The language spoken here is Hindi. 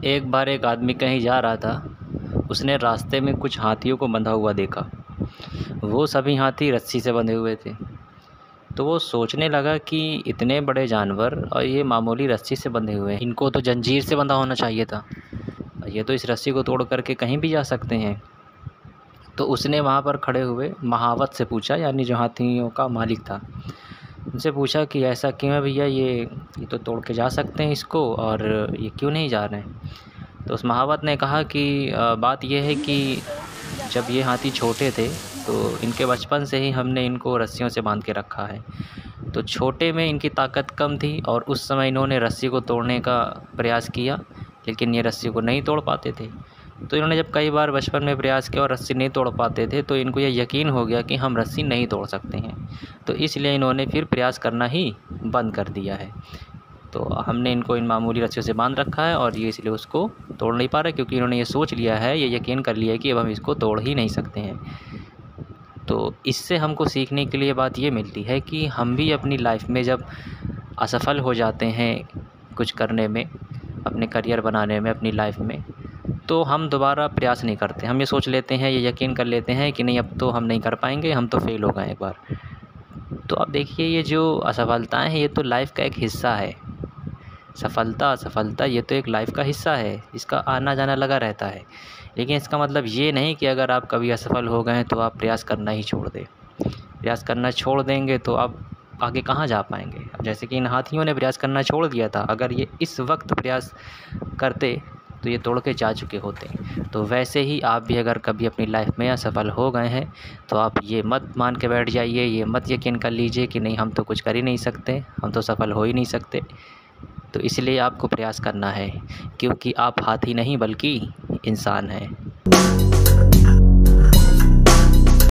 एक बार एक आदमी कहीं जा रहा था। उसने रास्ते में कुछ हाथियों को बंधा हुआ देखा। वो सभी हाथी रस्सी से बंधे हुए थे। तो वो सोचने लगा कि इतने बड़े जानवर और ये मामूली रस्सी से बंधे हुए हैं, इनको तो जंजीर से बंधा होना चाहिए था। ये तो इस रस्सी को तोड़ करके कहीं भी जा सकते हैं। तो उसने वहाँ पर खड़े हुए महावत से पूछा, यानी जो हाथियों का मालिक था, उनसे पूछा कि ऐसा क्यों है भैया, ये तो तोड़ के जा सकते हैं इसको, और ये क्यों नहीं जा रहे हैं। तो उस महावत ने कहा कि बात यह है कि जब ये हाथी छोटे थे तो इनके बचपन से ही हमने इनको रस्सियों से बांध के रखा है। तो छोटे में इनकी ताकत कम थी और उस समय इन्होंने रस्सी को तोड़ने का प्रयास किया, लेकिन ये रस्सी को नहीं तोड़ पाते थे। तो इन्होंने जब कई बार बचपन में प्रयास किया और रस्सी नहीं तोड़ पाते थे, तो इनको यह यकीन हो गया कि हम रस्सी नहीं तोड़ सकते हैं। तो इसलिए इन्होंने फिर प्रयास करना ही बंद कर दिया है। तो हमने इनको इन मामूली रस्सियों से बांध रखा है और ये इसलिए उसको तोड़ नहीं पा रहे, क्योंकि इन्होंने ये सोच लिया है, ये यकीन कर लिया है कि अब हम इसको तोड़ ही नहीं सकते हैं। तो इससे हमको सीखने के लिए बात ये मिलती है कि हम भी अपनी लाइफ में जब असफल हो जाते हैं कुछ करने में, अपने करियर बनाने में, अपनी लाइफ में, तो हम दोबारा प्रयास नहीं करते। हम ये सोच लेते हैं, ये यकीन कर लेते हैं कि नहीं, अब तो हम नहीं कर पाएंगे, हम तो फेल हो गए एक बार। तो अब देखिए, ये जो असफलताएं हैं ये तो लाइफ का एक हिस्सा है। सफलता असफलता ये तो एक लाइफ का हिस्सा है, इसका आना जाना लगा रहता है। लेकिन इसका मतलब ये नहीं कि अगर आप कभी असफल हो गए तो आप प्रयास करना ही छोड़ दें। प्रयास करना छोड़ देंगे तो आप आगे कहाँ जा पाएंगे। अब जैसे कि इन हाथियों ने प्रयास करना छोड़ दिया था, अगर ये इस वक्त प्रयास करते तो ये तोड़ के जा चुके होते। तो वैसे ही आप भी अगर कभी अपनी लाइफ में असफल हो गए हैं तो आप ये मत मान के बैठ जाइए, ये मत यकीन कर लीजिए कि नहीं, हम तो कुछ कर ही नहीं सकते, हम तो सफल हो ही नहीं सकते। तो इसलिए आपको प्रयास करना है, क्योंकि आप हाथी नहीं बल्कि इंसान हैं।